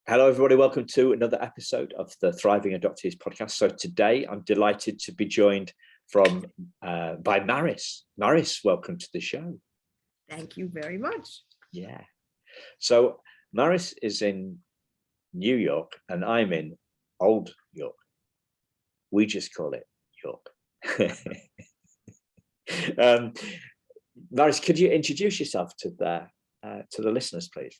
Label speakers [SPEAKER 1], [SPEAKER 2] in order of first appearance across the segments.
[SPEAKER 1] Hello, everybody. Welcome to another episode of the Thriving Adoptees podcast. So today I'm delighted to be joined by Maris. Maris, welcome to the show.
[SPEAKER 2] Thank you very much.
[SPEAKER 1] Yeah. So Maris is in New York and I'm in Old York. We just call it York. Maris, could you introduce yourself to the listeners, please?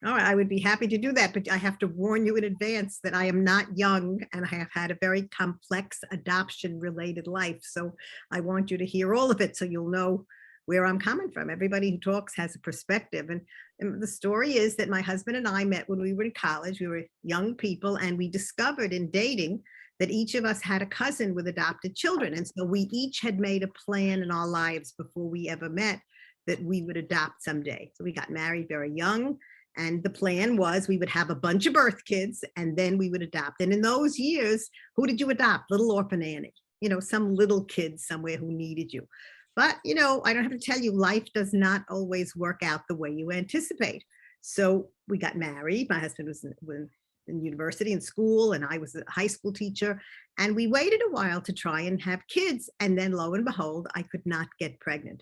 [SPEAKER 2] All right, I would be happy to do that, but I have to warn you in advance that I am not young and I have had a very complex adoption-related life. So I want you to hear all of it so you'll know where I'm coming from. Everybody who talks has a perspective. And the story is that my husband and I met when we were in college. We were young people and we discovered in dating that each of us had a cousin with adopted children. And so we each had made a plan in our lives before we ever met that we would adopt someday. So we got married very young. And the plan was we would have a bunch of birth kids and then we would adopt. And in those years, who did you adopt? Little orphan Annie, some little kid somewhere who needed you. But, I don't have to tell you, life does not always work out the way you anticipate. So we got married. My husband was in university and school, and I was a high school teacher. And we waited a while to try and have kids. And then lo and behold, I could not get pregnant.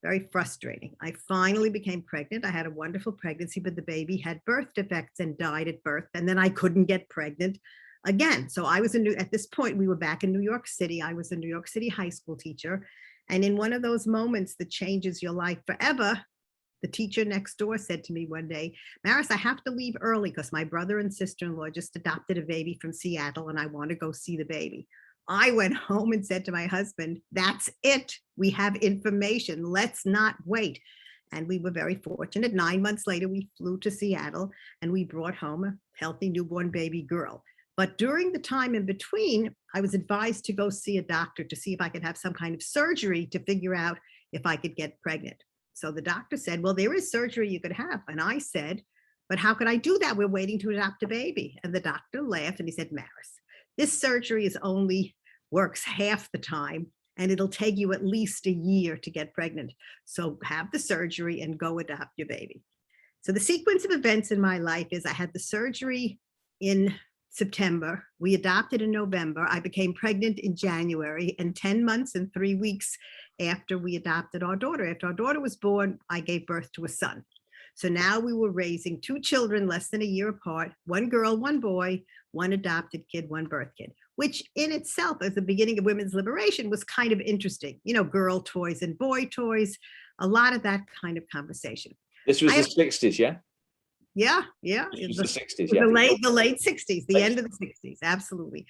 [SPEAKER 2] Very frustrating. I finally became pregnant. I had a wonderful pregnancy, but the baby had birth defects and died at birth. And then I couldn't get pregnant again. So I was at this point, we were back in New York City. I was a New York City high school teacher. And in one of those moments that changes your life forever, the teacher next door said to me one day, Maris, I have to leave early because my brother and sister-in-law just adopted a baby from Seattle and I want to go see the baby. I went home and said to my husband, that's it. We have information. Let's not wait. And we were very fortunate. 9 months later, we flew to Seattle and we brought home a healthy newborn baby girl. But during the time in between, I was advised to go see a doctor to see if I could have some kind of surgery to figure out if I could get pregnant. So the doctor said, well, there is surgery you could have. And I said, but how could I do that? We're waiting to adopt a baby. And the doctor laughed and he said, Maris, this surgery works half the time and it'll take you at least a year to get pregnant. So have the surgery and go adopt your baby. So the sequence of events in my life is I had the surgery in September. We adopted in November. I became pregnant in January, and 10 months and 3 weeks after we adopted our daughter. After our daughter was born, I gave birth to a son. So now we were raising 2 children less than a year apart, 1 girl, 1 boy, 1 adopted kid, 1 birth kid, which in itself, as the beginning of women's liberation, was kind of interesting. Girl toys and boy toys, a lot of that kind of conversation.
[SPEAKER 1] This was the 60s, yeah?
[SPEAKER 2] Yeah.
[SPEAKER 1] This was the 60s,
[SPEAKER 2] yeah.
[SPEAKER 1] The
[SPEAKER 2] late 60s, the end of the 60s, absolutely.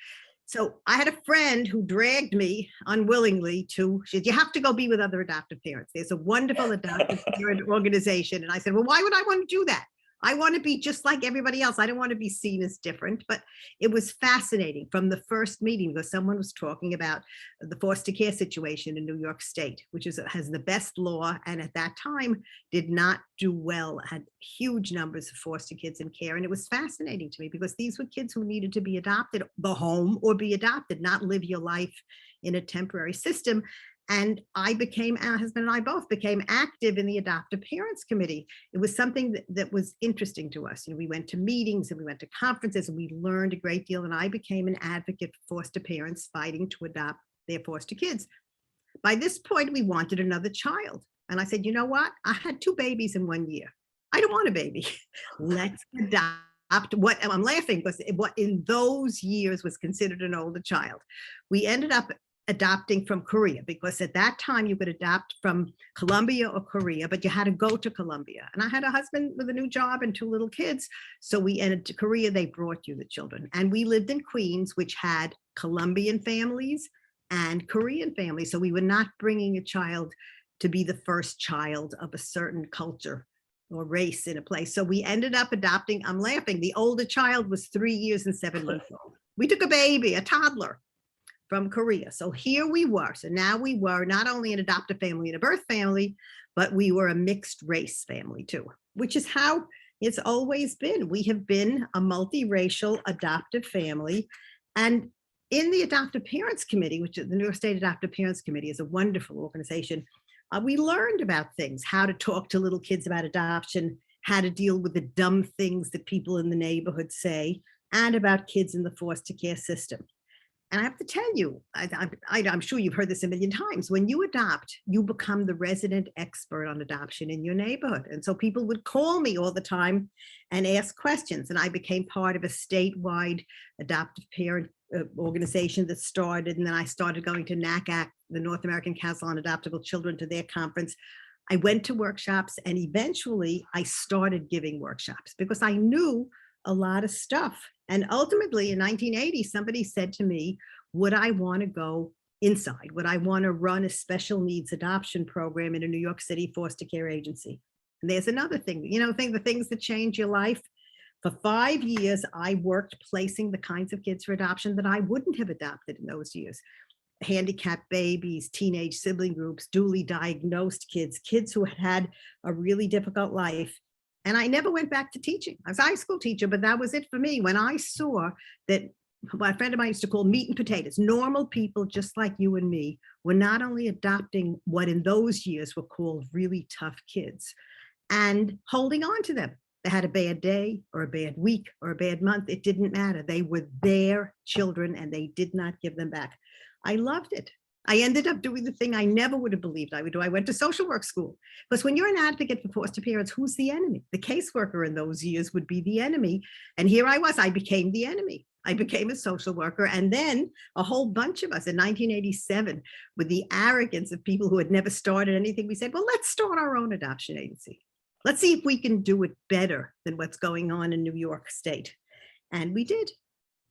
[SPEAKER 2] So I had a friend who dragged me unwillingly she said, you have to go be with other adoptive parents. There's a wonderful adoptive parent organization. And I said, well, why would I want to do that? I want to be just like everybody else. I don't want to be seen as different. But it was fascinating from the first meeting because someone was talking about the foster care situation in New York State, which has the best law. And at that time did not do well, had huge numbers of foster kids in care. And it was fascinating to me because these were kids who needed to be adopted, the home or be adopted, not live your life in a temporary system. And our husband and I both became active in the Adoptive Parents Committee. It was something that was interesting to us. We went to meetings and we went to conferences and we learned a great deal. And I became an advocate for foster parents fighting to adopt their foster kids. By this point, we wanted another child. And I said, you know what? I had 2 babies in 1 year. I don't want a baby. Let's adopt. I'm laughing because what in those years was considered an older child. We ended up adopting from Korea because at that time you could adopt from Colombia or Korea, but you had to go to Colombia. And I had a husband with a new job and 2 little kids. So we ended to Korea, they brought you the children. And we lived in Queens, which had Colombian families and Korean families. So we were not bringing a child to be the first child of a certain culture or race in a place. So we ended up adopting, I'm laughing, the older child was 3 years and 7 months old. We took a baby, a toddler from Korea. So here we were. So now we were not only an adoptive family and a birth family, but we were a mixed race family too, which is how it's always been. We have been a multiracial adoptive family. And in the Adoptive Parents Committee, which is the New York State Adoptive Parents Committee, is a wonderful organization. We learned about things, how to talk to little kids about adoption, how to deal with the dumb things that people in the neighborhood say, and about kids in the foster care system. And I have to tell you, I'm sure you've heard this a million times. When you adopt, you become the resident expert on adoption in your neighborhood. And so people would call me all the time and ask questions. And I became part of a statewide adoptive parent organization that started. And then I started going to NACAC, the North American Council on Adoptable Children, to their conference. I went to workshops, and eventually I started giving workshops because I knew a lot of stuff. And ultimately in 1980, somebody said to me, would I want to go inside? Would I want to run a special needs adoption program in a New York City foster care agency? And there's another thing, the things that change your life. For 5 years, I worked placing the kinds of kids for adoption that I wouldn't have adopted in those years. Handicapped babies, teenage sibling groups, duly diagnosed kids, kids who had had a really difficult life. And I never went back to teaching. I was a high school teacher, but that was it for me. When I saw that, what a friend of mine used to call meat and potatoes, normal people just like you and me were not only adopting what in those years were called really tough kids and holding on to them. They had a bad day or a bad week or a bad month. It didn't matter. They were their children and they did not give them back. I loved it. I ended up doing the thing I never would have believed I would do. I went to social work school. Because when you're an advocate for foster parents, who's the enemy? The caseworker in those years would be the enemy. And here I was, I became the enemy. I became a social worker. And then a whole bunch of us in 1987, with the arrogance of people who had never started anything, we said, well, let's start our own adoption agency. Let's see if we can do it better than what's going on in New York State. And we did.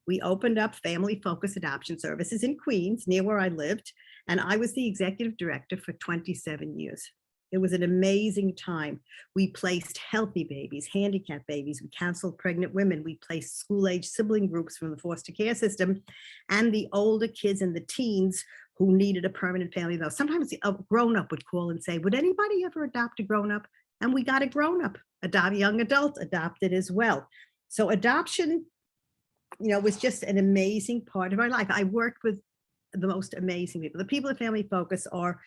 [SPEAKER 2] We opened up family-focused adoption services in Queens, near where I lived, and I was the executive director for 27 years. It was an amazing time. We placed healthy babies, handicapped babies, we counseled pregnant women, we placed school-age sibling groups from the foster care system, and the older kids and the teens who needed a permanent family. Though sometimes a grown-up would call and say, would anybody ever adopt a grown-up? And we got a grown-up, a young adult adopted as well. So adoption, was just an amazing part of our life. I worked with the most amazing people. The people at Family Focus are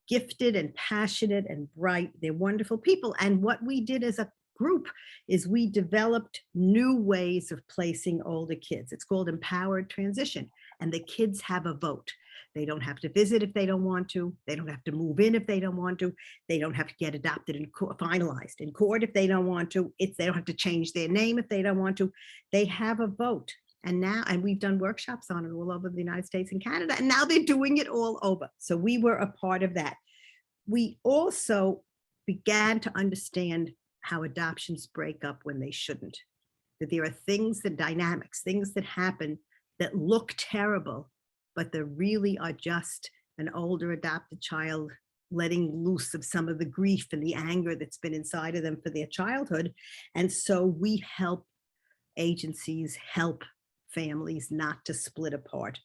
[SPEAKER 2] gifted and passionate and bright. They're wonderful people. And what we did as a group is we developed new ways of placing older kids. It's called empowered transition. And the kids have a vote. They don't have to visit if they don't want to. They don't have to move in if they don't want to. They don't have to get adopted and finalized in court if they don't want to. They don't have to change their name if they don't want to. They have a vote. And we've done workshops on it all over the United States and Canada. And now they're doing it all over. So we were a part of that. We also began to understand how adoptions break up when they shouldn't. That there are things, that dynamics, things that happen that look terrible, but they really are just an older adopted child letting loose of some of the grief and the anger that's been inside of them for their childhood. And so we help agencies help families not to split apart.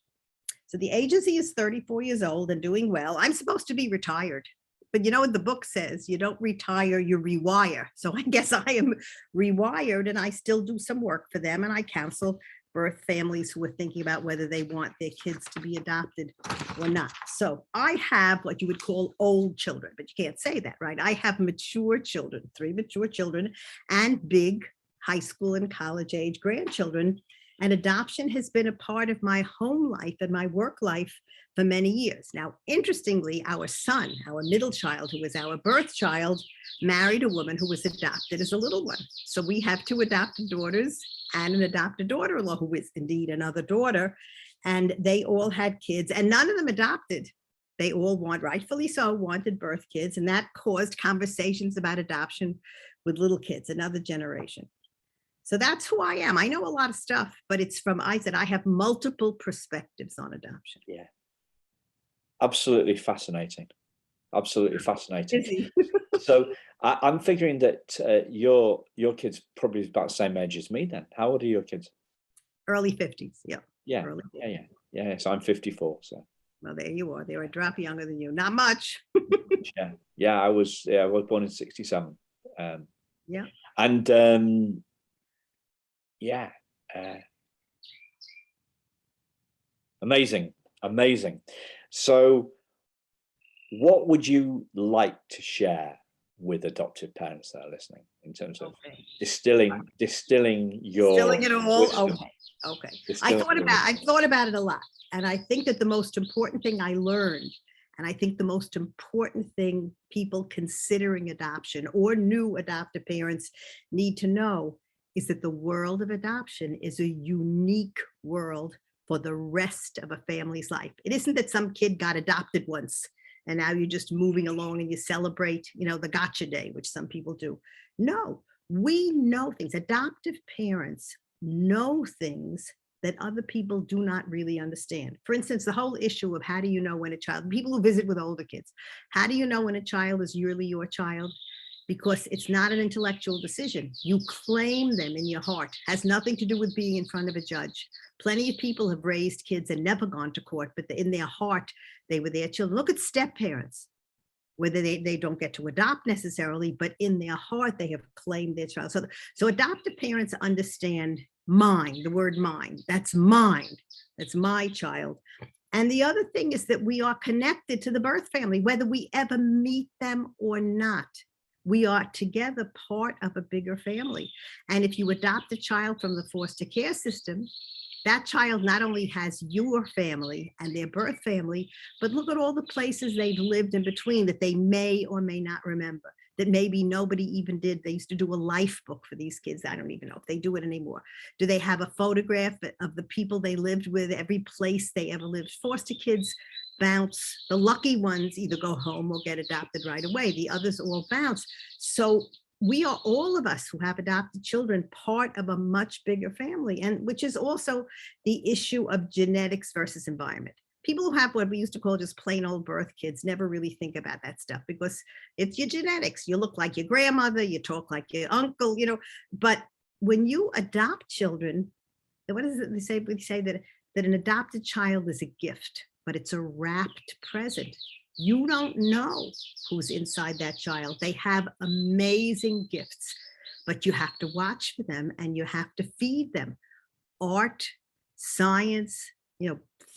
[SPEAKER 2] So the agency is 34 years old and doing well. I'm supposed to be retired, but you know what the book says, you don't retire, you rewire. So I guess I am rewired and I still do some work for them, and I counsel birth families who are thinking about whether they want their kids to be adopted or not. So I have what you would call old children, but you can't say that, right? I have mature children, 3 mature children, and big high school and college age grandchildren. And adoption has been a part of my home life and my work life for many years. Now, interestingly, our son, our middle child, who was our birth child, married a woman who was adopted as a little one. So we have 2 adopted daughters and an adopted daughter-in-law who is indeed another daughter. And they all had kids, and none of them adopted. They all rightfully so, wanted birth kids, and that caused conversations about adoption with little kids, another generation. So that's who I am. I know a lot of stuff, but it's I have multiple perspectives on adoption.
[SPEAKER 1] Yeah. Absolutely fascinating. Absolutely fascinating. So I'm figuring that your kids probably about the same age as me then. How old are your kids?
[SPEAKER 2] Early 50s. Yeah.
[SPEAKER 1] Yeah.
[SPEAKER 2] Early 50s.
[SPEAKER 1] Yeah. So I'm 54. So.
[SPEAKER 2] Well, there you are. They were a drop younger than you. Not much.
[SPEAKER 1] Yeah. I was born in 67.
[SPEAKER 2] Yeah.
[SPEAKER 1] And amazing. So what would you like to share with adoptive parents that are listening? in terms of
[SPEAKER 2] Okay.
[SPEAKER 1] distilling your
[SPEAKER 2] Distilling it all.
[SPEAKER 1] wisdom.
[SPEAKER 2] Okay.
[SPEAKER 1] Distilling your
[SPEAKER 2] I
[SPEAKER 1] wisdom.
[SPEAKER 2] thought about it a lot. And I think that the most important thing I learned, and I think the most important thing people considering adoption or new adoptive parents need to know, is that the world of adoption is a unique world for the rest of a family's life. It isn't that some kid got adopted once and now you're just moving along and you celebrate, the gotcha day, which some people do. No, we know things. Adoptive parents know things that other people do not really understand. For instance, the whole issue of how do you know when a child, people who visit with older kids, how do you know when a child is really your child? Because it's not an intellectual decision. You claim them in your heart. Has nothing to do with being in front of a judge. Plenty of people have raised kids and never gone to court, but in their heart, they were their children. Look at step parents, whether they don't get to adopt necessarily, but in their heart, they have claimed their child. So adoptive parents understand mine, the word mine, that's mine, that's my child. And the other thing is that we are connected to the birth family, whether we ever meet them or not. We are together part of a bigger family. And if you adopt a child from the foster care system, that child not only has your family and their birth family, but look at all the places they've lived in between that they may or may not remember, that maybe nobody even did. They used to do a life book for these kids. I don't even know if they do it anymore. Do they have a photograph of the people they lived with, every place they ever lived? Foster kids bounce. The lucky ones either go home or get adopted right away. The others all bounce. So we are, all of us who have adopted children, part of a much bigger family, and which is also the issue of genetics versus environment. People who have what we used to call just plain old birth kids never really think about that stuff because it's your genetics. You look like your grandmother, you talk like your uncle, but when you adopt children, what is it they say? We say that an adopted child is a gift, but it's a wrapped present. You don't know who's inside that child. They have amazing gifts, but you have to watch for them and you have to feed them art, science,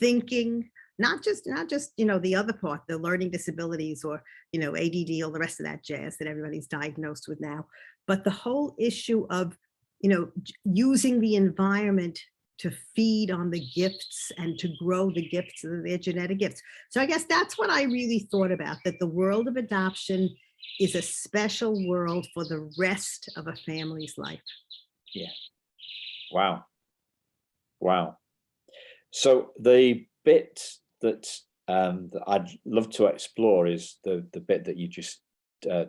[SPEAKER 2] thinking, not just the other part, the learning disabilities or ADD, all the rest of that jazz that everybody's diagnosed with now, but the whole issue of using the environment to feed on the gifts and to grow the gifts of their genetic gifts. So I guess that's what I really thought about, that the world of adoption is a special world for the rest of a family's life.
[SPEAKER 1] Yeah. Wow. So the bit that I'd love to explore is the bit that you just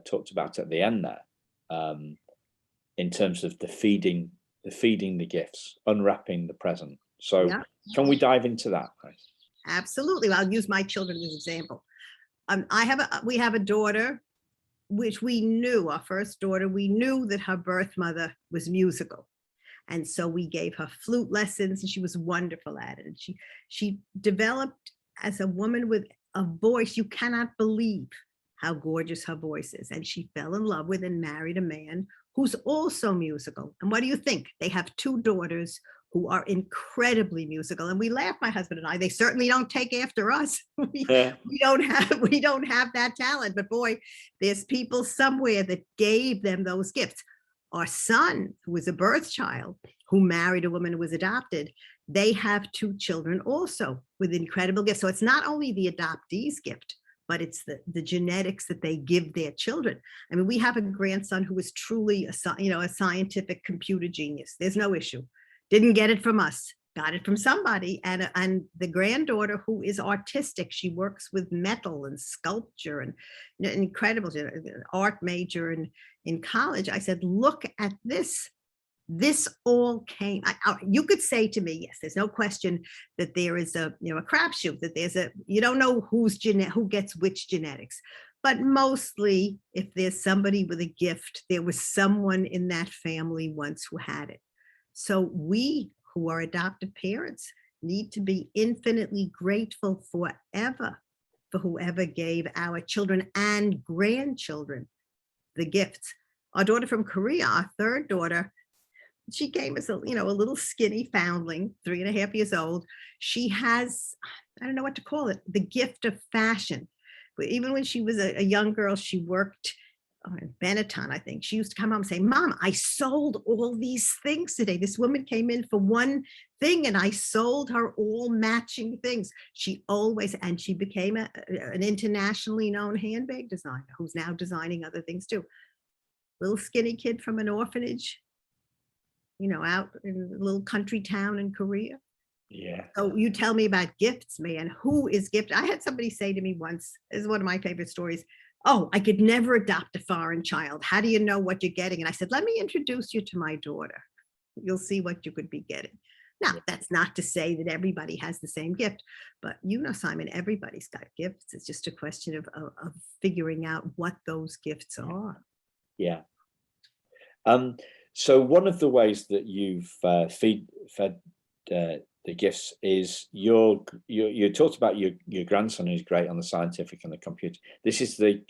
[SPEAKER 1] talked about at the end there, in terms of the feeding the gifts, unwrapping the present. So yeah. Can we dive into that?
[SPEAKER 2] Absolutely. I'll use my children as an example. We have a daughter, which we knew, our first daughter, we knew that her birth mother was musical. And so we gave her flute lessons and she was wonderful at it. And she developed as a woman with a voice. You cannot believe how gorgeous her voice is. And she fell in love with and married a man who's also musical. And what do you think? They have two daughters who are incredibly musical. And we laugh, my husband and I, they certainly don't take after us. we don't have that talent, but boy, there's people somewhere that gave them those gifts. Our son, who was a birth child, who married a woman who was adopted, they have two children also with incredible gifts. So it's not only the adoptee's gift, but it's the genetics that they give their children. I mean, we have a grandson who is truly a scientific computer genius. There's no issue. Didn't get it from us, got it from somebody. And the granddaughter who is artistic, she works with metal and sculpture and incredible art major in college. I said, look at this. This all came, you could say to me, yes, there's no question that there is a crapshoot, that you don't know who gets which genetics, but mostly if there's somebody with a gift, there was someone in that family once who had it. So we who are adoptive parents need to be infinitely grateful forever for whoever gave our children and grandchildren the gifts. Our daughter from Korea, our third daughter, she came as a little skinny foundling, 3.5 years old. She has, I don't know what to call it, the gift of fashion. But even when she was a young girl, she worked Benetton, I think. She used to come home and say, Mom, I sold all these things today. This woman came in for one thing and I sold her all matching things. She always, and she became an internationally known handbag designer who's now designing other things too. Little skinny kid from an orphanage, out in a little country town in Korea.
[SPEAKER 1] Yeah.
[SPEAKER 2] So you tell me about gifts, man. Who is gift? I had somebody say to me once, this is one of my favorite stories. Oh, I could never adopt a foreign child. How do you know what you're getting? And I said, let me introduce you to my daughter. You'll see what you could be getting. Now, that's not to say that everybody has the same gift, but Simon, everybody's got gifts. It's just a question of figuring out what those gifts are.
[SPEAKER 1] Yeah. So one of the ways that you've fed the gifts is you talked about your grandson who's great on the scientific and the computer. This is the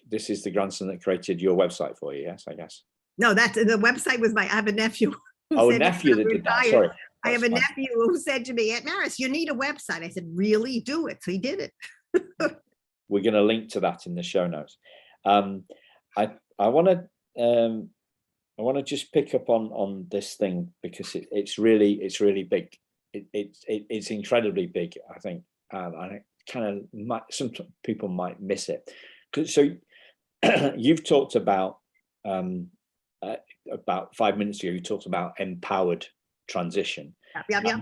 [SPEAKER 1] grandson that created your website for you, yes, I guess.
[SPEAKER 2] No, that's the website was I have a nephew.
[SPEAKER 1] Oh, nephew that did that. Sorry.
[SPEAKER 2] I have a nephew who said to me, Aunt Maris, you need a website. I said, really? Do it. So he did it.
[SPEAKER 1] We're going to link to that in the show notes. I want to just pick up on this thing because it's really big. It's incredibly big, I think, and it kind of some people might miss it. So you've talked about 5 minutes ago. You talked about empowered transition.
[SPEAKER 2] Yeah.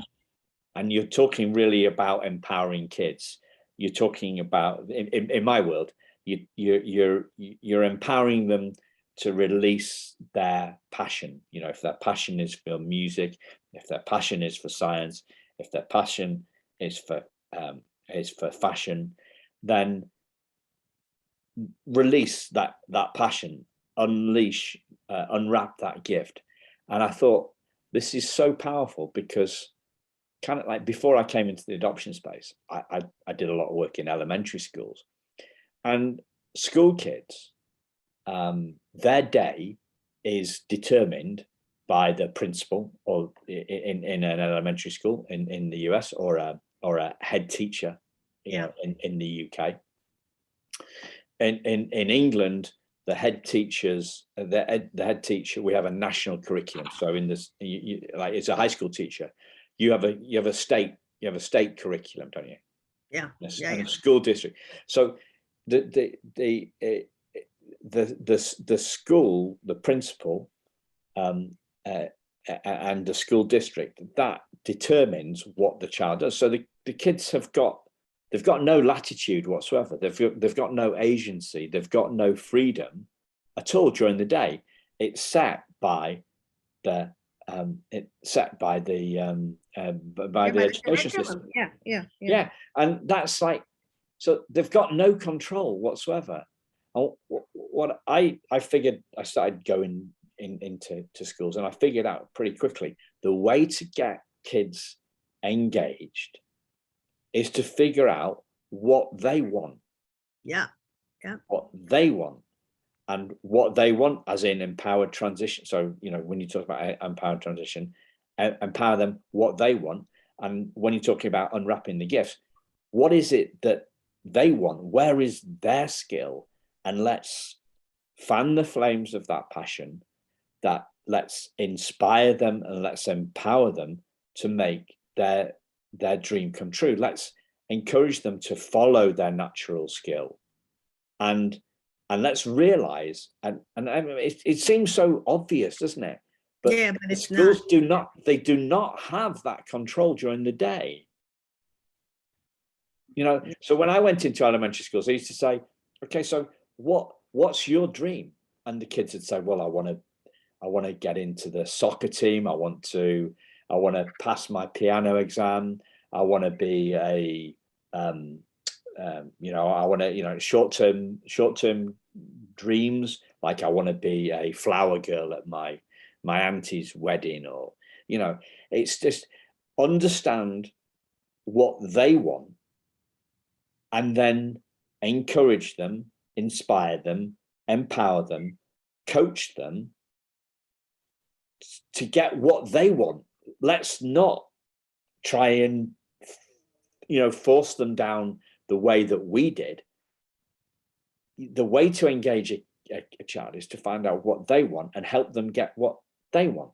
[SPEAKER 1] And you're talking really about empowering kids. You're talking about in my world, you're empowering them to release their passion. If their passion is for music, if their passion is for science, if their passion is for fashion, then release that passion, unwrap that gift. And I thought this is so powerful because kind of like before I came into the adoption space, I did a lot of work in elementary schools, and school kids, their day is determined by the principal, or in an elementary school in the US, or a head teacher, in the UK. In England, the head teachers, the head teacher, we have a national curriculum. So in this, like it's a high school teacher, you have a state curriculum, don't you?
[SPEAKER 2] Yeah.
[SPEAKER 1] And a school district. So the school, the principal, and the school district, that determines what the child does. So the kids they've got no latitude whatsoever. They've got no agency. They've got no freedom at all during the day. It's set by the education system.
[SPEAKER 2] Yeah.
[SPEAKER 1] And that's like, so they've got no control whatsoever. What I figured, I started going into schools, and I figured out pretty quickly the way to get kids engaged is to figure out what they want.
[SPEAKER 2] Yeah.
[SPEAKER 1] What they want. And what they want, as in empowered transition. So, when you talk about empowered transition, empower them what they want. And when you're talking about unwrapping the gifts, what is it that they want? Where is their skill? And let's fan the flames of that passion, that let's inspire them and let's empower them to make their dream come true. Let's encourage them to follow their natural skill. And let's realize, and I mean, it seems so obvious, doesn't it? But it's schools not. do not have that control during the day. So when I went into elementary schools, I used to say, okay, so what's your dream? And the kids would say, well, I want to get into the soccer team. I want to pass my piano exam. I want to be I want to, short-term dreams. Like I want to be a flower girl at my auntie's wedding, or, it's just understand what they want and then encourage them, inspire them, empower them, coach them to get what they want. Let's not try and, force them down the way that we did. The way to engage a child is to find out what they want and help them get what they want.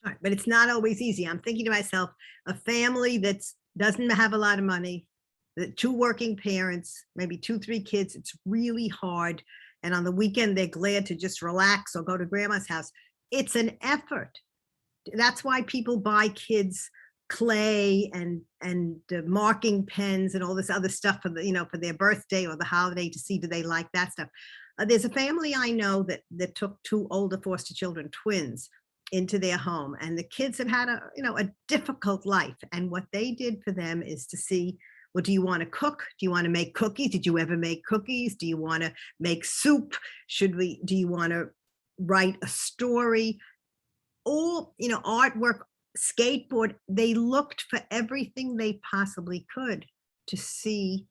[SPEAKER 2] Right, but it's not always easy. I'm thinking to myself, a family that doesn't have a lot of money, the 2 working parents, maybe 2, 3 kids, it's really hard. And on the weekend, they're glad to just relax or go to grandma's house. It's an effort. That's why people buy kids clay and marking pens and all this other stuff for for their birthday or the holiday to see do they like that stuff. There's a family I know that took 2 older foster children, twins, into their home, and the kids have had a difficult life, and what they did for them is to see, well, do you want to cook? Do you want to make cookies? Did you ever make cookies? Do you want to make soup? Do you want to write a story? All artwork, skateboard. They looked for everything they possibly could to see.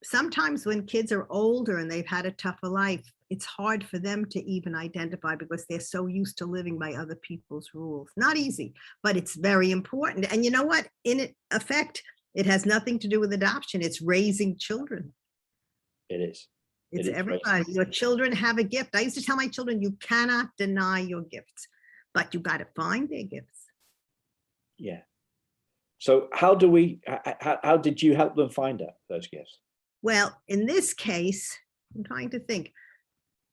[SPEAKER 2] Sometimes when kids are older and they've had a tougher life, it's hard for them to even identify because they're so used to living by other people's rules. Not easy, but it's very important. And you know what? In effect, it has nothing to do with adoption. It's raising children.
[SPEAKER 1] It is.
[SPEAKER 2] It's everybody. Your children have a gift. I used to tell my children, you cannot deny your gifts, but you got to find their gifts.
[SPEAKER 1] Yeah. So how did you help them find out those gifts?
[SPEAKER 2] Well, in this case, I'm trying to think.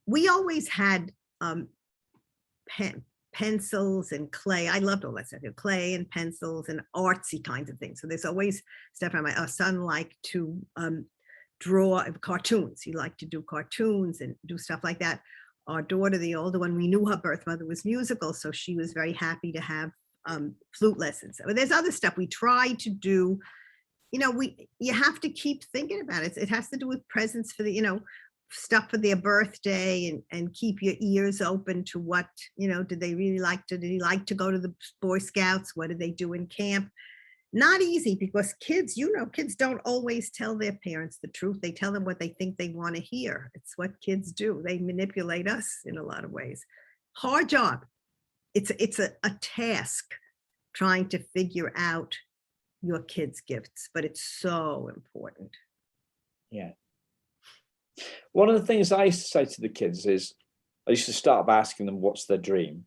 [SPEAKER 2] We always had pencils and clay. I loved all that stuff, clay and pencils and artsy kinds of things. So there's always stuff. Our son liked to draw cartoons. He liked to do cartoons and do stuff like that. Our daughter, the older one, we knew her birth mother was musical, so she was very happy to have flute lessons. So there's other stuff we try to do. You have to keep thinking about it. It has to do with presents for the, stuff for their birthday, and keep your ears open to what, did they really like to, did he like to go to the Boy Scouts? What did they do in camp? Not easy because kids, kids don't always tell their parents the truth. They tell them what they think they want to hear. It's what kids do. They manipulate us in a lot of ways. Hard job. It's a task trying to figure out your kids' gifts, but it's so important.
[SPEAKER 1] Yeah. One of the things I used to say to the kids is, I used to start by asking them what's their dream.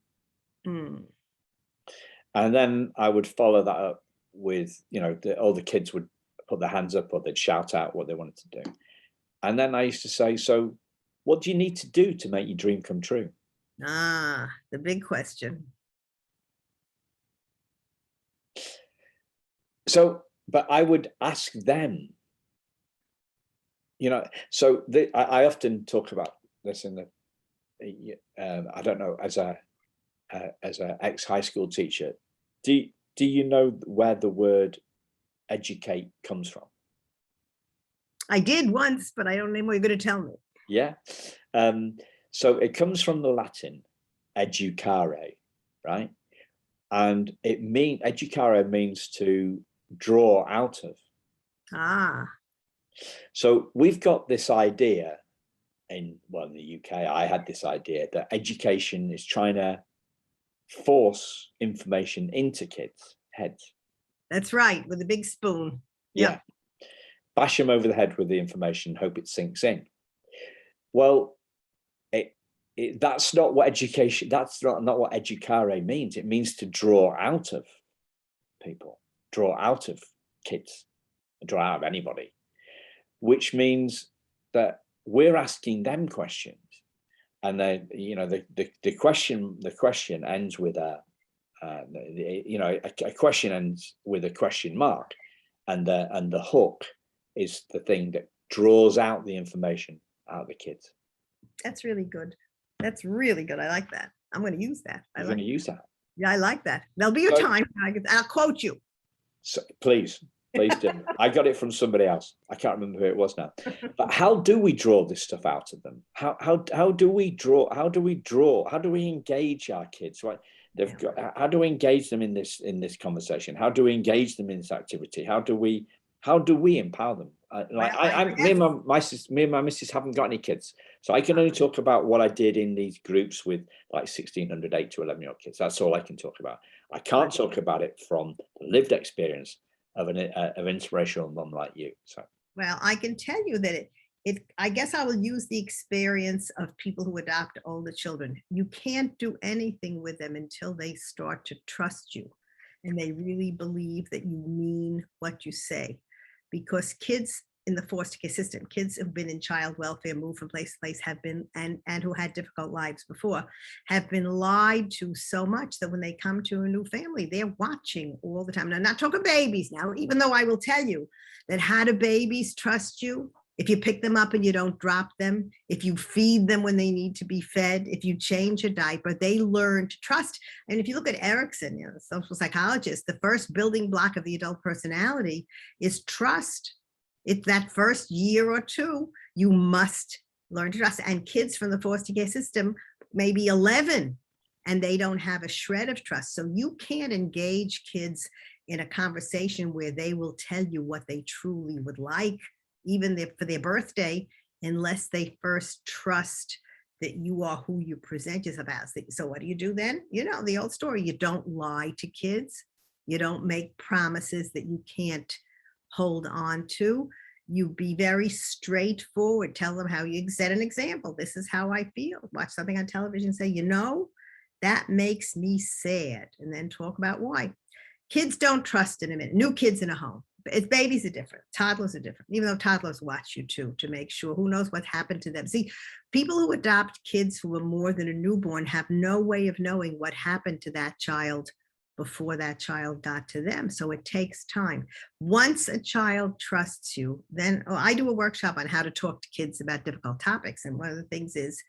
[SPEAKER 1] And then I would follow that up with, all the kids would put their hands up or they'd shout out what they wanted to do. And then I used to say, so what do you need to do to make your dream come true?
[SPEAKER 2] The big question.
[SPEAKER 1] So, but I would ask them, so I often talk about this in the, I don't know, as a ex-high school teacher, do you know where the word educate comes from?
[SPEAKER 2] I did once, but I don't know what you're going to tell me.
[SPEAKER 1] Yeah. So it comes from the Latin educare, right? And educare means to draw out of. So we've got this idea in the UK, I had this idea that education is trying to force information into kids' heads.
[SPEAKER 2] That's right, with a big spoon.
[SPEAKER 1] Yeah. Bash them over the head with the information, hope it sinks in. Well, that's not what education, that's not what educare means. It means to draw out of people, draw out of kids, draw out of anybody, which means that we're asking them questions. And then, the question ends with a question ends with a question mark, and the hook is the thing that draws out the information out of the kids.
[SPEAKER 2] That's really good. That's really good. I like that. I'm going to use that.
[SPEAKER 1] I'm going to use that.
[SPEAKER 2] Yeah, I like that. There'll be a time I'll quote you.
[SPEAKER 1] So, please do. I got it from somebody else. I can't remember who it was now. But how do we draw this stuff out of them? How do we draw? How do we engage our kids? Right? How do we engage them in this conversation? How do we engage them in this activity? How do we empower them? Me and my missus haven't got any kids, so I can only talk about what I did in these groups with 1,600 8 to 11-year-old kids. That's all I can talk about. I can't talk about it from the lived experience of an inspirational mom like you. So,
[SPEAKER 2] well, I can tell you that I guess I will use the experience of people who adopt older children. You can't do anything with them until they start to trust you and they really believe that you mean what you say. Because kids in the foster care system, kids who've been in child welfare, moved from place to place, have been, and who had difficult lives before, have been lied to so much that when they come to a new family, they're watching all the time. And I'm not talking babies now, even though I will tell you that how do babies trust you? If you pick them up and you don't drop them, if you feed them when they need to be fed, if you change a diaper, they learn to trust. And if you look at Erickson, you know, the social psychologist, the first building block of the adult personality is trust. It's that first year or two, you must learn to trust. And kids from the foster care system may be 11 and they don't have a shred of trust. So you can't engage kids in a conversation where they will tell you what they truly would like, even for their birthday, unless they first trust that you are who you present yourself as. So what do you do then? You know, the old story, you don't lie to kids. You don't make promises that you can't hold on to. You be very straightforward. Tell them how you set an example. This is how I feel. Watch something on television, say, you know, that makes me sad. And then talk about why. Kids don't trust in a minute. New kids in a home. Babies are different. Toddlers are different, even though toddlers watch you too, to make sure. Who knows what happened to them. See, people who adopt kids who are more than a newborn have no way of knowing what happened to that child before that child got to them. So it takes time. Once a child trusts you, then I do a workshop on how to talk to kids about difficult topics. And one of the things is,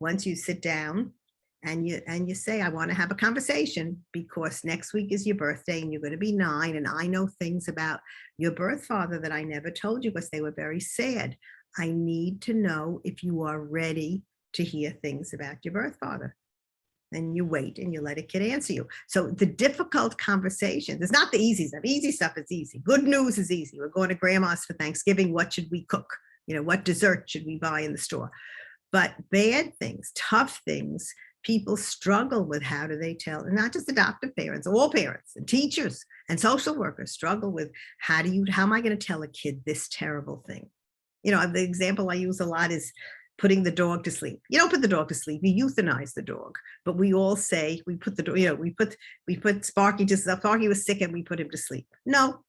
[SPEAKER 2] once you sit down and you say, I want to have a conversation because next week is your birthday and you're going to be 9. And I know things about your birth father that I never told you because they were very sad. I need to know if you are ready to hear things about your birth father. And you wait and you let a kid answer you. So the difficult conversations, it's not the easy stuff. Easy stuff is easy. Good news is easy. We're going to grandma's for Thanksgiving. What should we cook? You know, what dessert should we buy in the store? But bad things, tough things, people struggle with. How do they tell? And not just adoptive parents, all parents and teachers and social workers struggle with how am I going to tell a kid this terrible thing? You know, the example I use a lot is putting the dog to sleep. You don't put the dog to sleep, you euthanize the dog. But we all say we put the dog, you know, we put Sparky Sparky was sick and we put him to sleep. No,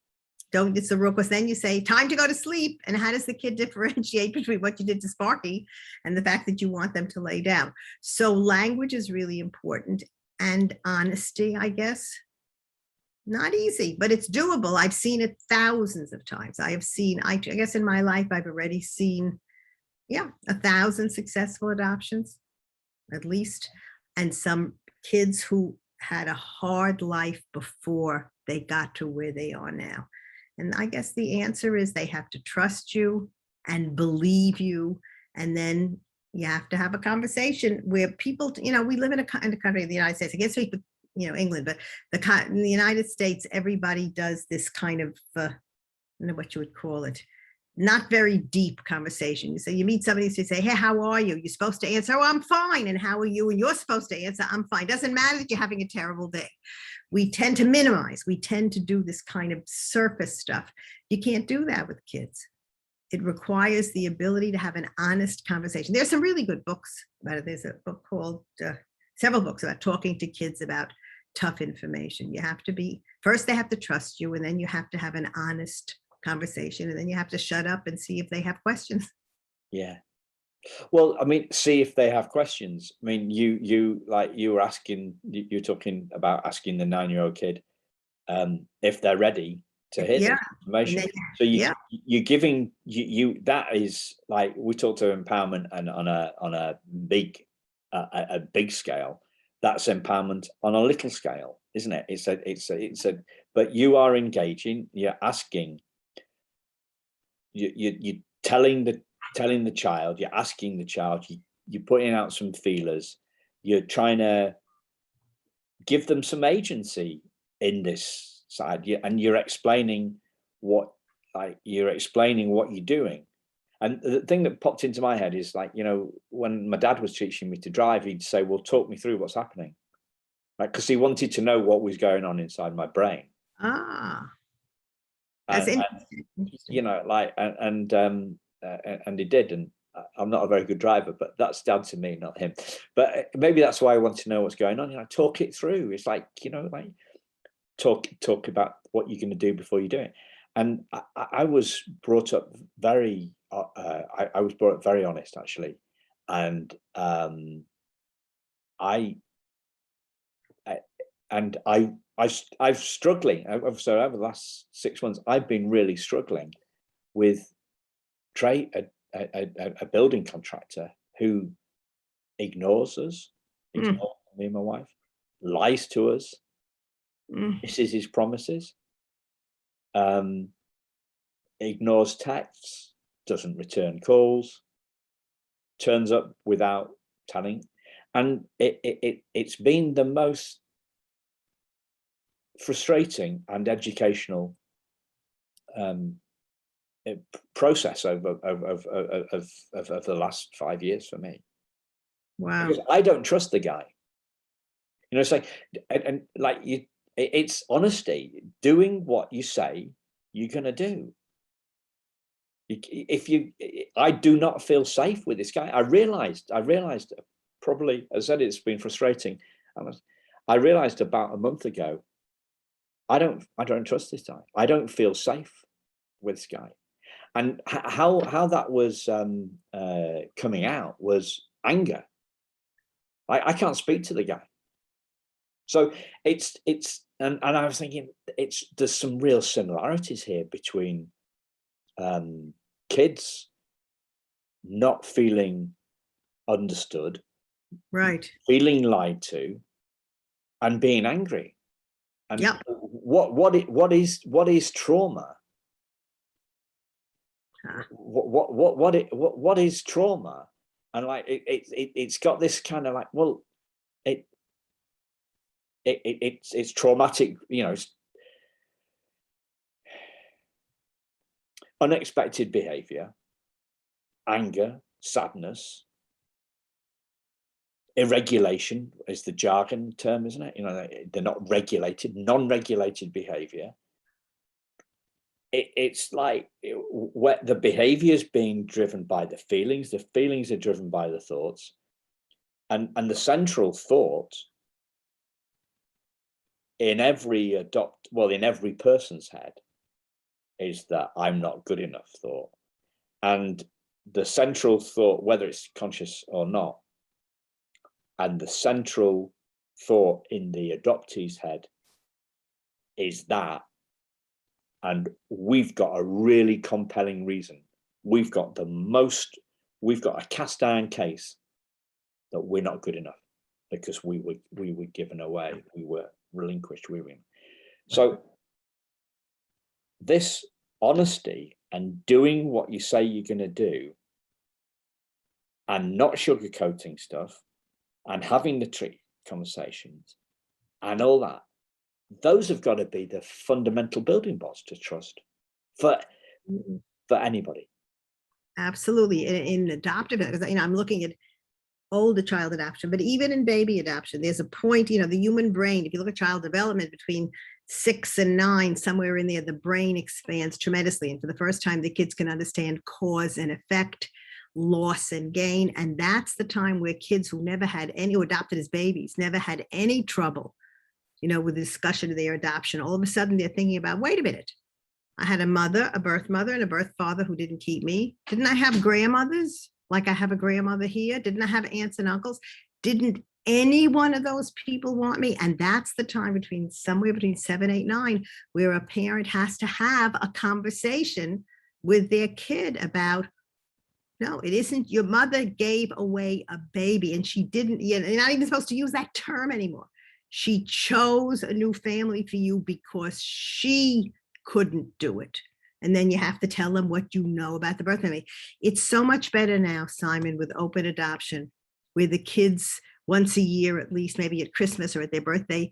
[SPEAKER 2] don't. It's a rule, because then you say time to go to sleep. And how does the kid differentiate between what you did to Sparky and the fact that you want them to lay down? So language is really important, and honesty, I guess. Not easy, but it's doable. I've seen it thousands of times. I guess in my life, I've already seen 1,000 successful adoptions, at least, and some kids who had a hard life before they got to where they are now. And I guess the answer is they have to trust you and believe you. And then you have to have a conversation where people, you know, we live in a country, the United States, I guess England, but in the United States, everybody does this kind of, I don't know what you would call it, not very deep conversation. So you meet somebody, you say, hey, how are you? You're supposed to answer, oh, I'm fine. And how are you? And you're supposed to answer, I'm fine. Doesn't matter that you're having a terrible day. We tend to minimize. We tend to do this kind of surface stuff. You can't do that with kids. It requires the ability to have an honest conversation. There's some really good books about it. There's a book called, several books about talking to kids about tough information. You have to first they have to trust you, and then you have to have an honest conversation, and then you have to shut up and see if they have questions.
[SPEAKER 1] Yeah. Well, I mean, see if they have questions. I mean, you were asking, you're talking about asking the 9-year-old kid if they're ready to hear the information. So you're giving that is like, we talk to empowerment, and on a big scale, that's empowerment on a little scale, isn't it? It's a but you are engaging, you're asking, you're telling the child, you're asking the child, you're putting out some feelers, you're trying to give them some agency in this side, and you're explaining what you're doing. And the thing that popped into my head is, like, you know, when my dad was teaching me to drive, he'd say, well, talk me through what's happening, right? Because he wanted to know what was going on inside my brain.
[SPEAKER 2] That's interesting.
[SPEAKER 1] You know, like, and and he did. And I'm not a very good driver, but that's down to me, not him. But maybe that's why I want to know what's going on. Talk it through. It's like, like talk about what you're going to do before you do it. And I was brought up very, I was brought up very honest, actually. And I've struggling. So over the last 6 months, I've been really struggling with a building contractor who ignores us, ignores me and my wife, lies to us, misses his promises, ignores texts, doesn't return calls, turns up without telling. And it's been the most frustrating and educational process over the last 5 years for me.
[SPEAKER 2] Wow.
[SPEAKER 1] Because I don't trust the guy. It's like, and like it's honesty, doing what you say you're going to do. I do not feel safe with this guy. I realized probably, as I said, it's been frustrating. I realized about a month ago, I don't trust this guy. I don't feel safe with this guy. And how that was coming out was anger. I can't speak to the guy. So and I was thinking there's some real similarities here between kids not feeling understood,
[SPEAKER 2] right,
[SPEAKER 1] feeling lied to, and being angry. And
[SPEAKER 2] yep.
[SPEAKER 1] what is trauma? What is trauma? And like it's got this kind of like, well, it's traumatic, it's unexpected behavior, anger, sadness, irregulation is the jargon term, isn't it? They're not regulated, non-regulated behavior. It's like what the behavior is being driven by the feelings are driven by the thoughts, and the central thought in every person's head is that I'm not good enough thought. And the central thought, whether it's conscious or not, and the central thought in the adoptee's head is that. And we've got a really compelling reason. We've got a cast iron case that we're not good enough because we were given away, we were relinquished, So this honesty and doing what you say you're going to do and not sugarcoating stuff and having the trick conversations and all that, those have got to be the fundamental building blocks to trust for anybody.
[SPEAKER 2] Absolutely. In adoptive, I'm looking at older child adoption, but even in baby adoption, there's a point, the human brain, if you look at child development between 6 and 9, somewhere in there, the brain expands tremendously. And for the first time, the kids can understand cause and effect, loss and gain. And that's the time where kids who never had any, who adopted as babies, never had any trouble, with the discussion of their adoption. All of a sudden they're thinking about, wait a minute, I had a birth mother and a birth father who didn't keep me. Didn't I have grandmothers? Like I have a grandmother here. Didn't I have aunts and uncles? Didn't any one of those people want me? And that's the time somewhere between 7, 8, 9, where a parent has to have a conversation with their kid about, no, it isn't. Your mother gave away a baby and she didn't, you're not even supposed to use that term anymore. She chose a new family for you because she couldn't do it. And then you have to tell them what you know about the birth family. It's so much better now, Simon, with open adoption, where the kids once a year, at least maybe at Christmas or at their birthday,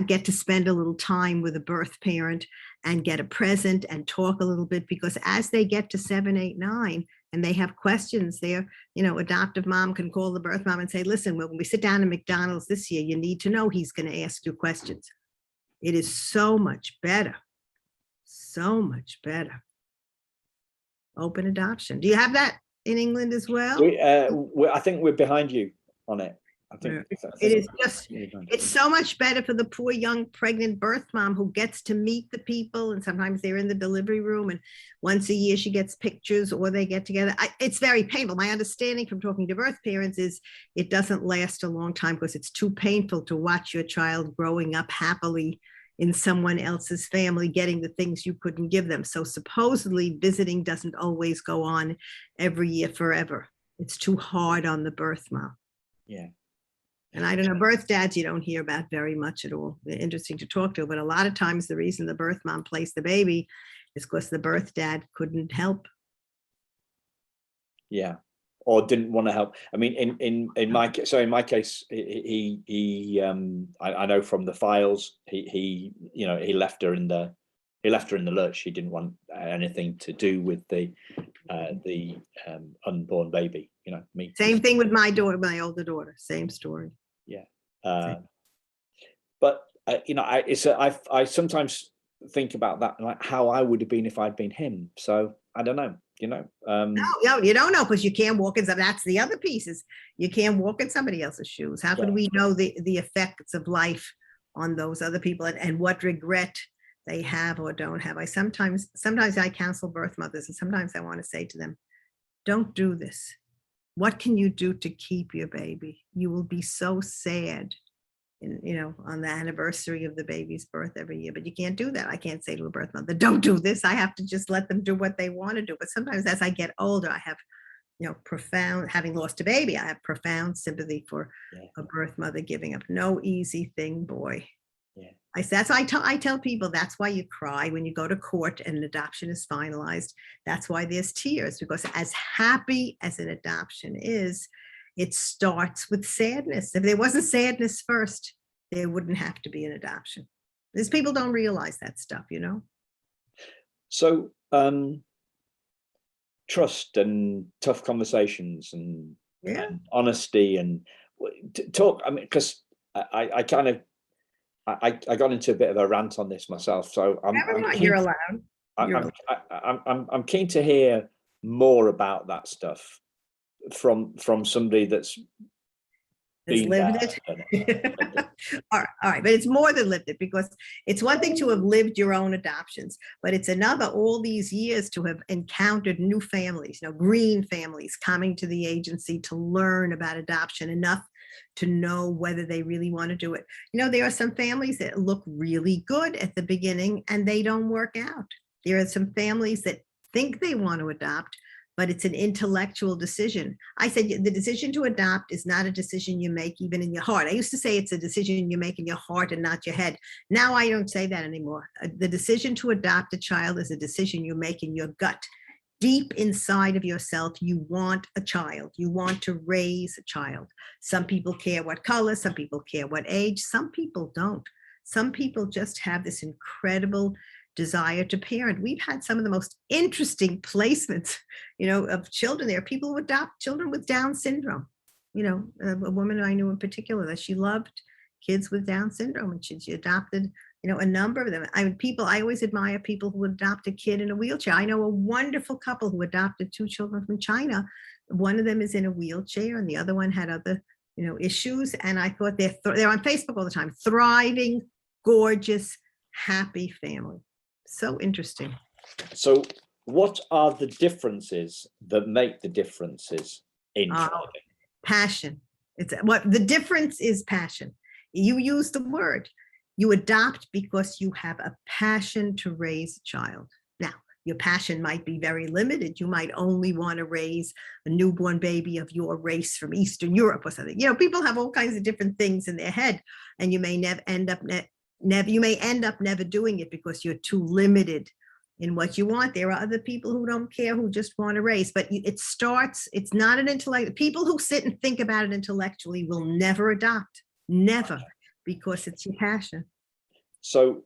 [SPEAKER 2] get to spend a little time with a birth parent and get a present and talk a little bit, because as they get to 7, 8, 9, and they have questions, their adoptive mom can call the birth mom and say, listen, when we sit down at McDonald's this year, you need to know he's going to ask you questions. It is so much better. So much better. open adoption. Do you have that in England as well?
[SPEAKER 1] I think we're behind you on it. I think
[SPEAKER 2] it is just, it's so much better for the poor young pregnant birth mom who gets to meet the people, and sometimes they're in the delivery room, and once a year she gets pictures or they get together. It's very painful. My understanding from talking to birth parents is it doesn't last a long time because it's too painful to watch your child growing up happily in someone else's family, getting the things you couldn't give them. So supposedly visiting doesn't always go on every year forever. It's too hard on the birth mom.
[SPEAKER 1] Yeah.
[SPEAKER 2] And I don't know, birth dads you don't hear about very much at all. They're interesting to talk to, but a lot of times the reason the birth mom placed the baby is because the birth dad couldn't help.
[SPEAKER 1] Yeah, or didn't want to help. I mean, in my case, I know from the files, he left her in the lurch. He didn't want anything to do with the unborn baby. Me.
[SPEAKER 2] Same thing with my daughter, my older daughter. Same story.
[SPEAKER 1] Yeah. But I sometimes think about that, like how I would have been if I'd been him. So I don't know.
[SPEAKER 2] No, you don't know, because you can't walk in. That's the other pieces. You can't walk in somebody else's shoes. How could we know the effects of life on those other people, and what regret they have or don't have? Sometimes I counsel birth mothers, and sometimes I want to say to them, don't do this. What can you do to keep your baby? You will be so sad, on the anniversary of the baby's birth every year, but you can't do that. I can't say to a birth mother, don't do this. I have to just let them do what they want to do. But sometimes as I get older, I have, profound, having lost a baby, I have profound sympathy for a birth mother giving up. No easy thing, boy. Yeah. I tell people that's why you cry when you go to court and an adoption is finalized. That's why there's tears, because as happy as an adoption is, it starts with sadness. If there wasn't sadness first, there wouldn't have to be an adoption. These people don't realize that stuff,
[SPEAKER 1] So trust and tough conversations and honesty and talk. I mean, because I got into a bit of a rant on this myself. So
[SPEAKER 2] you're allowed.
[SPEAKER 1] I'm keen to hear more about that stuff from somebody that's
[SPEAKER 2] lived it. All right, but it's more than lived it, because it's one thing to have lived your own adoptions, but it's another all these years to have encountered new families, green families coming to the agency to learn about adoption enough to know whether they really want to do it. There are some families that look really good at the beginning and they don't work out. There are some families that think they want to adopt, but it's an intellectual decision. I said the decision to adopt is not a decision you make even in your heart. I used to say it's a decision you make in your heart and not your head. Now I don't say that anymore. The decision to adopt a child is a decision you make in your gut. Deep inside of yourself, you want a child. You want to raise a child. Some people care what color, some people care what age, some people don't. Some people just have this incredible desire to parent. We've had some of the most interesting placements, of children. There are people who adopt children with Down syndrome. A woman I knew in particular that she loved kids with Down syndrome, and she adopted, a number of them. I always admire people who adopt a kid in a wheelchair. I know a wonderful couple who adopted 2 children from China. One of them is in a wheelchair and the other one had other, issues. And I thought they're on Facebook all the time. Thriving, gorgeous, happy family. So interesting.
[SPEAKER 1] So what are the differences that make the differences in thriving?
[SPEAKER 2] Passion. The difference is passion. You use the word. You adopt because you have a passion to raise a child. Now, your passion might be very limited. You might only want to raise a newborn baby of your race from Eastern Europe or something. People have all kinds of different things in their head, and you may end up never doing it because you're too limited in what you want. There are other people who don't care, who just want to raise, but it's not an intellect. People who sit and think about it intellectually will never adopt, never, because it's your passion. So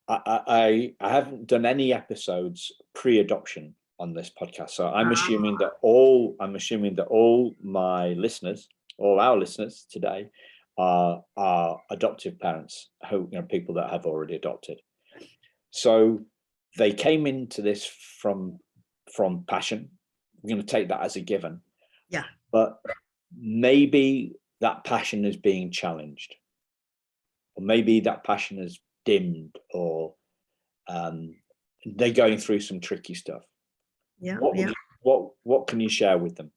[SPEAKER 1] I haven't done any episodes pre-adoption on this podcast. So I'm assuming that all my listeners, all our listeners today are adoptive parents, who, people that have already adopted. So they came into this from from passion. We're going to take that as a given.
[SPEAKER 2] Yeah.
[SPEAKER 1] But maybe that passion is being challenged, or maybe that passion is dimmed, or they're going through some tricky stuff.
[SPEAKER 2] Yeah.
[SPEAKER 1] What can you share with them?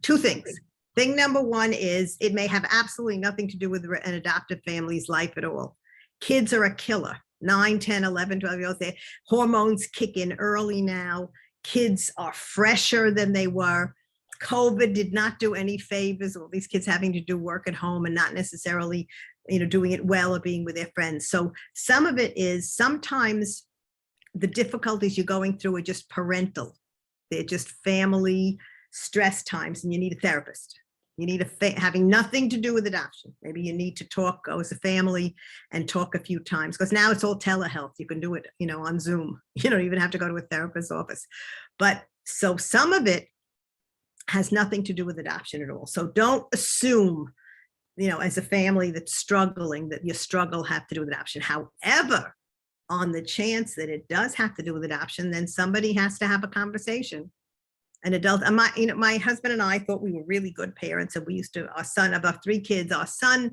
[SPEAKER 2] Two things. Thing number one is it may have absolutely nothing to do with an adoptive family's life at all. Kids are a killer. 9, 10, 11, 12 years old. Their hormones kick in early now. Kids are fresher than they were. COVID did not do any favors. All these kids having to do work at home and not necessarily, doing it well or being with their friends. So some of it is sometimes the difficulties you're going through are just parental. They're just family stress times, and you need a therapist. You need having nothing to do with adoption. Maybe you need to go as a family and talk a few times, because now it's all telehealth. You can do it, on Zoom. You don't even have to go to a therapist's office. But so some of it has nothing to do with adoption at all. So don't assume, as a family that's struggling, that your struggle have to do with adoption. However, on the chance that it does have to do with adoption, then somebody has to have a conversation. An adult, my husband and I thought we were really good parents, and we used to, our son, about 3 kids, our son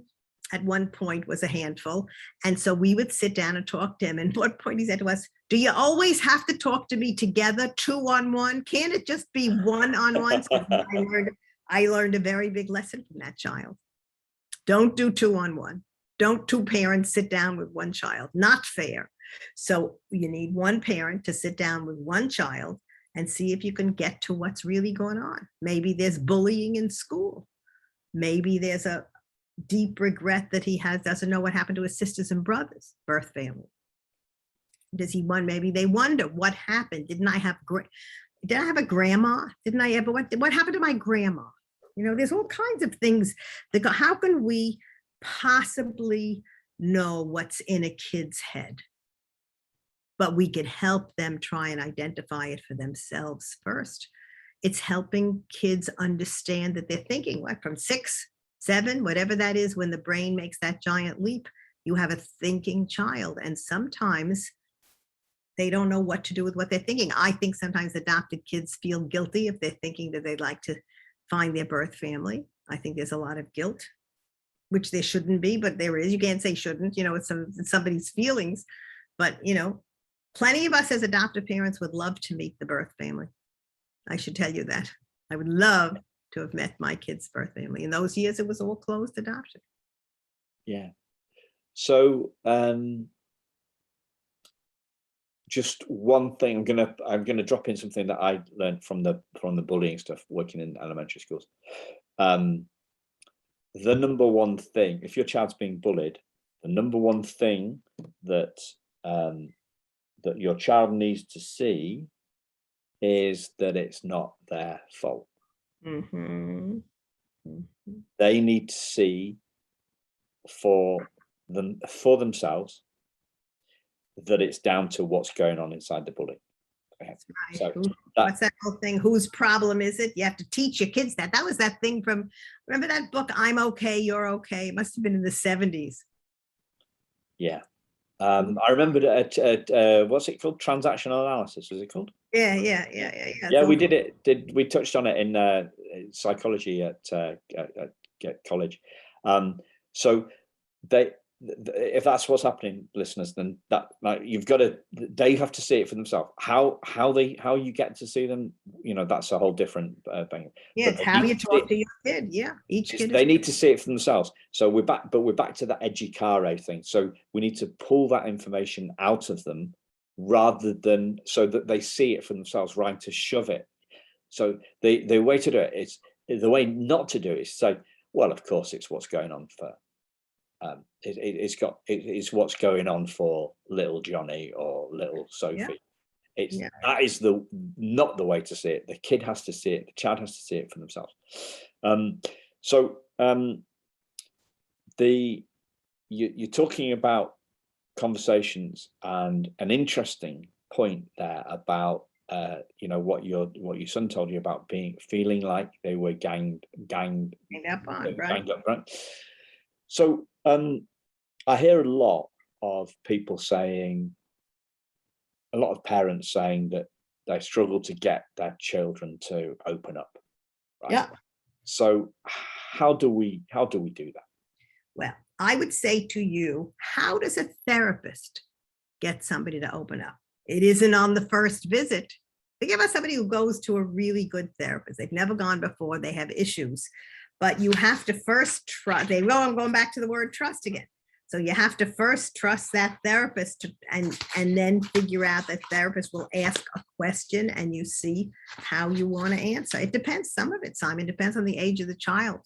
[SPEAKER 2] at one point was a handful. And so we would sit down and talk to him. And at one point he said to us, "Do you always have to talk to me together, 2-on-1? Can't it just be 1-on-1? So I learned a very big lesson from that child. Don't do 2-on-1. Don't 2 parents sit down with 1 child. Not fair. So you need 1 parent to sit down with 1 child and see if you can get to what's really going on. Maybe there's bullying in school. Maybe there's a deep regret that he doesn't know what happened to his sisters and brothers, birth family. Maybe they wonder what happened. Did I have a grandma? What happened to my grandma? There's all kinds of things that go, how can we possibly know what's in a kid's head? But we could help them try and identify it for themselves first. It's helping kids understand that they're thinking, from 6, 7, whatever that is, when the brain makes that giant leap, you have a thinking child. And sometimes they don't know what to do with what they're thinking. I think sometimes adopted kids feel guilty if they're thinking that they'd like to find their birth family. I think there's a lot of guilt, which there shouldn't be, but there is. You can't say shouldn't, it's somebody's feelings. But, plenty of us as adoptive parents would love to meet the birth family. I should tell you that. I would love to have met my kid's birth family. In those years, it was all closed adoption.
[SPEAKER 1] Yeah. So just one thing, I'm gonna drop in something that I learned from the bullying stuff working in elementary schools. The number one thing, if your child's being bullied, the number one thing that that your child needs to see is that it's not their fault.
[SPEAKER 2] Mm-hmm. Mm-hmm.
[SPEAKER 1] They need to see for themselves that it's down to what's going on inside the bully.
[SPEAKER 2] Right. So what's that whole thing? Whose problem is it? You have to teach your kids that. That was that thing from, remember that book, I'm Okay, You're Okay? It must have been in the 70s.
[SPEAKER 1] Yeah. I remember at what's it called? Transactional analysis, was it called?
[SPEAKER 2] Yeah.
[SPEAKER 1] Yeah, we did it. We touched on it in psychology at college. So if that's what's happening, listeners, then that they have to see it for themselves. How you get to see them, that's a whole different thing.
[SPEAKER 2] Yeah, it's how you talk to your kid. Yeah, each kid.
[SPEAKER 1] They need to see it for themselves. So we're back to that educare thing. So we need to pull that information out of them rather than so that they see it for themselves, rather than to shove it. So the way to do it is, the way not to do it is say, well, of course, it's what's going on for. It's what's going on for little Johnny or little Sophie. Yeah. That is not the way to see it. The kid has to see it. The child has to see it for themselves. You're talking about conversations, and an interesting point there about what your son told you about feeling like they were ganged up on, right? So I hear a lot of people saying, a lot of parents saying that they struggle to get their children to open up. Right?
[SPEAKER 2] Yeah.
[SPEAKER 1] So how do we do that?
[SPEAKER 2] Well, I would say to you, how does a therapist get somebody to open up? It isn't on the first visit. Think about somebody who goes to a really good therapist. They've never gone before. They have issues, but you have to first trust. I'm going back to the word trust again. So you have to first trust that therapist and then figure out that therapist will ask a question and you see how you want to answer. It depends. Some of it, Simon, depends on the age of the child.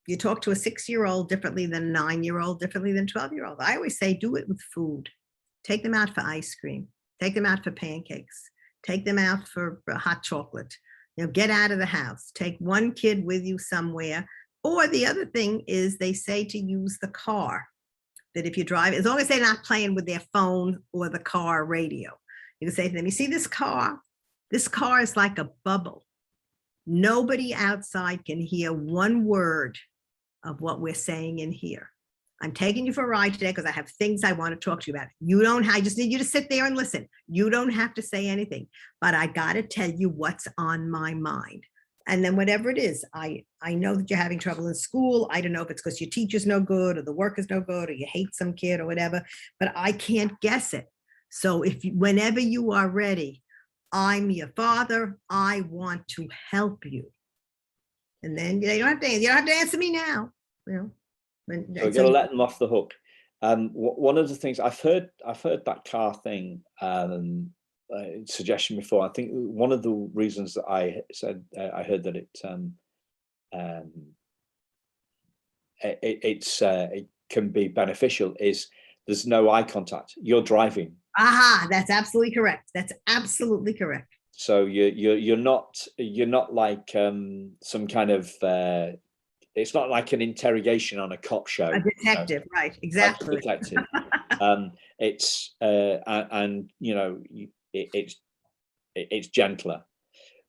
[SPEAKER 2] You talk to a 6-year-old differently than a 9-year-old, differently than 12-year-old. I always say, do it with food. Take them out for ice cream. Take them out for pancakes. Take them out for hot chocolate. Get out of the house. Take one kid with you somewhere. Or the other thing is they say to use the car. That if you drive, as long as they're not playing with their phone or the car radio, you can say to them, you see this car? This car is like a bubble. Nobody outside can hear one word of what we're saying in here. I'm taking you for a ride today because I have things I want to talk to you about. I just need you to sit there and listen. You don't have to say anything, but I got to tell you what's on my mind. And then whatever it is, I know that you're having trouble in school. I don't know if it's because your teacher's no good or the work is no good or you hate some kid or whatever, but I can't guess it. So whenever you are ready, I'm your father. I want to help you. And then you don't have to answer me now.
[SPEAKER 1] So we've got to let them off the hook. One of the things I've heard that car thing suggestion before. I think one of the reasons that I said I heard that it can be beneficial is there's no eye contact. You're driving.
[SPEAKER 2] Aha, that's absolutely correct. That's absolutely correct.
[SPEAKER 1] So you're not like some kind of it's not like an interrogation on a cop show.
[SPEAKER 2] A detective, right? Exactly.
[SPEAKER 1] Like a detective. It's and it's gentler.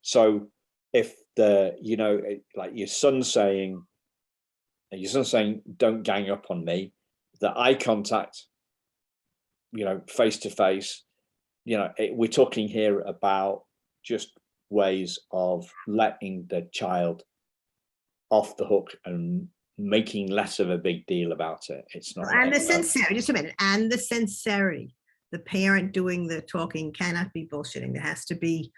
[SPEAKER 1] So if like your son's saying don't gang up on me, the eye contact, face to face, we're talking here about just ways of letting the child off the hook and making less of a big deal about it. It's not.
[SPEAKER 2] And the sincerity, just a minute, and the sincerity. The parent doing the talking cannot be bullshitting. There has to be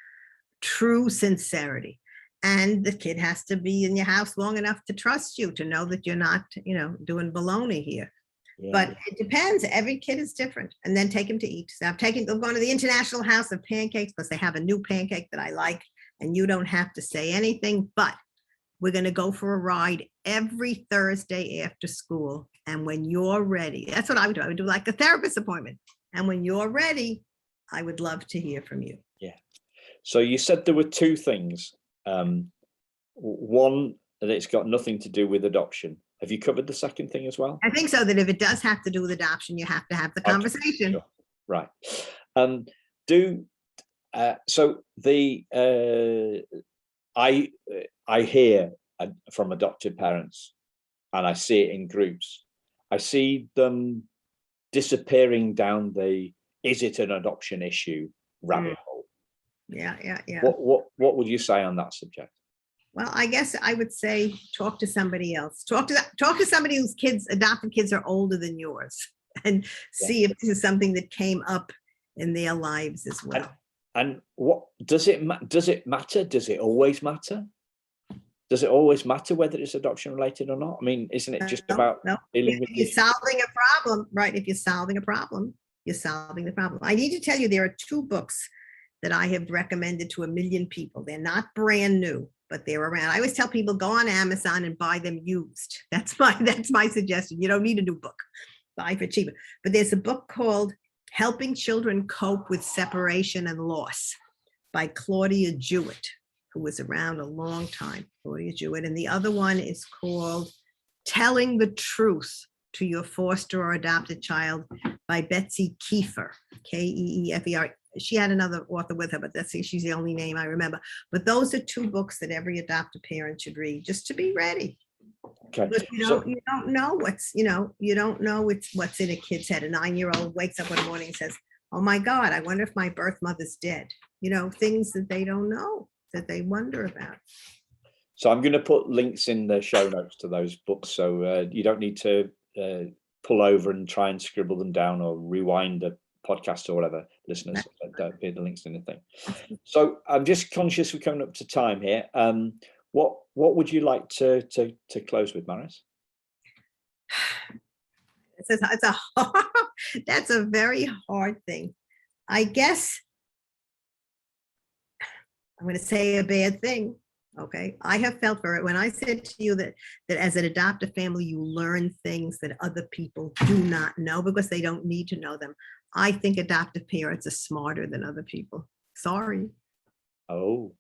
[SPEAKER 2] true sincerity. And the kid has to be in your house long enough to trust you, to know that you're not, doing baloney here. Yeah. But it depends. Every kid is different. And then take him to eat. So I'm going to the International House of Pancakes because they have a new pancake that I like. And you don't have to say anything, but we're going to go for a ride every Thursday after school. And when you're ready, that's what I would do. I would do like a therapist appointment. And when you're ready, I would love to hear from you.
[SPEAKER 1] Yeah. So you said there were two things. One, that it's got nothing to do with adoption. Have you covered the second thing as well?
[SPEAKER 2] I think so, that if it does have to do with adoption, you have to have the conversation.
[SPEAKER 1] Sure. Right. So I hear from adopted parents, and I see it in groups. I see them disappearing down the "is it an adoption issue" rabbit hole.
[SPEAKER 2] Yeah.
[SPEAKER 1] What would you say on that subject?
[SPEAKER 2] Well, I guess I would say talk to somebody else. Talk to somebody whose adopted kids are older than yours, and see if this is something that came up in their lives as well.
[SPEAKER 1] And what does it matter? Does it always matter? Does it always matter whether it's adoption related or not? I mean, isn't it just about dealing with?
[SPEAKER 2] If you're solving a problem, right? If you're solving a problem, you're solving the problem. I need to tell you, there are 2 books that I have recommended to 1 million people. They're not brand new, but they're around. I always tell people, go on Amazon and buy them used. That's my suggestion. You don't need a new book. Buy for cheaper. But there's a book called Helping Children Cope with Separation and Loss by Claudia Jewett, who was around a long time, Claudia Jewett. And the other one is called Telling the Truth to Your Foster or Adopted Child by Betsy Keefer, Keefer. She had another author with her, but she's the only name I remember. But those are 2 books that every adopted parent should read, just to be ready.
[SPEAKER 1] Okay.
[SPEAKER 2] You don't know what's in a kid's head. A 9-year-old wakes up one morning and says, "Oh my God, I wonder if my birth mother's dead." things that they don't know, that they wonder about.
[SPEAKER 1] So I'm going to put links in the show notes to those books, so you don't need to pull over and try and scribble them down or rewind the podcast or whatever, listeners. Don't be the links in the thing. So I'm just conscious we're coming up to time here. What would you like to close with, Maris?
[SPEAKER 2] That's a very hard thing. I guess I'm going to say a bad thing. Okay. I have felt for it when I said to you that as an adoptive family, you learn things that other people do not know because they don't need to know them. I think adoptive parents are smarter than other people. Sorry.
[SPEAKER 1] Oh.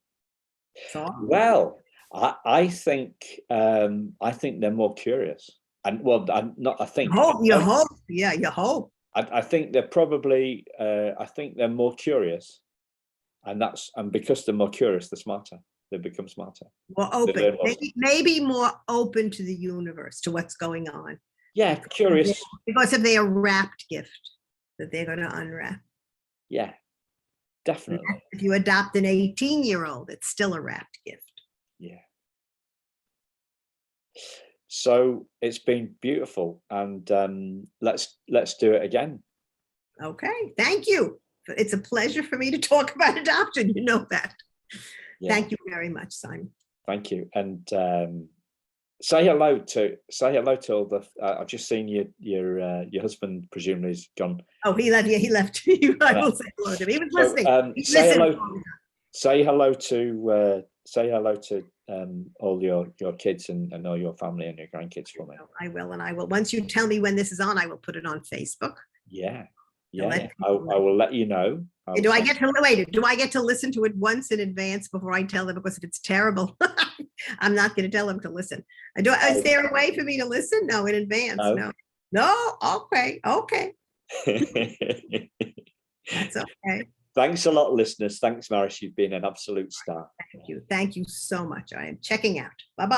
[SPEAKER 2] Sorry.
[SPEAKER 1] Well, I think they're more curious. And well, not. I think.
[SPEAKER 2] You hope. Yeah, you hope.
[SPEAKER 1] I think they're probably. I think they're more curious, and because they're more curious, they're smarter. They become smarter.
[SPEAKER 2] More open. Maybe more open to the universe, to what's going on.
[SPEAKER 1] Yeah, curious.
[SPEAKER 2] Because of their wrapped gift that they're going to unwrap.
[SPEAKER 1] Yeah, definitely.
[SPEAKER 2] If you adopt an 18-year-old, it's still a wrapped gift.
[SPEAKER 1] Yeah. So it's been beautiful, and let's do it again.
[SPEAKER 2] Okay, thank you. It's a pleasure for me to talk about adoption. You know that. Yeah. Thank you very much, Simon.
[SPEAKER 1] Thank you, and say hello to all the. I've just seen your husband presumably has gone.
[SPEAKER 2] Oh, he left. Yeah, he left. I will say hello to him. He was listening.
[SPEAKER 1] Say hello to all your kids and all your family and your grandkids for me.
[SPEAKER 2] I will, and I will. Once you tell me when this is on, I will put it on Facebook.
[SPEAKER 1] Yeah. I will let you know.
[SPEAKER 2] Do I get to listen to it once in advance before I tell them? Because if it's terrible, I'm not going to tell them to listen. Is there a way for me to listen? No, in advance. No. Okay. That's okay.
[SPEAKER 1] Thanks a lot, listeners. Thanks, Maris. You've been an absolute star.
[SPEAKER 2] Thank you. Thank you so much. I am checking out. Bye-bye.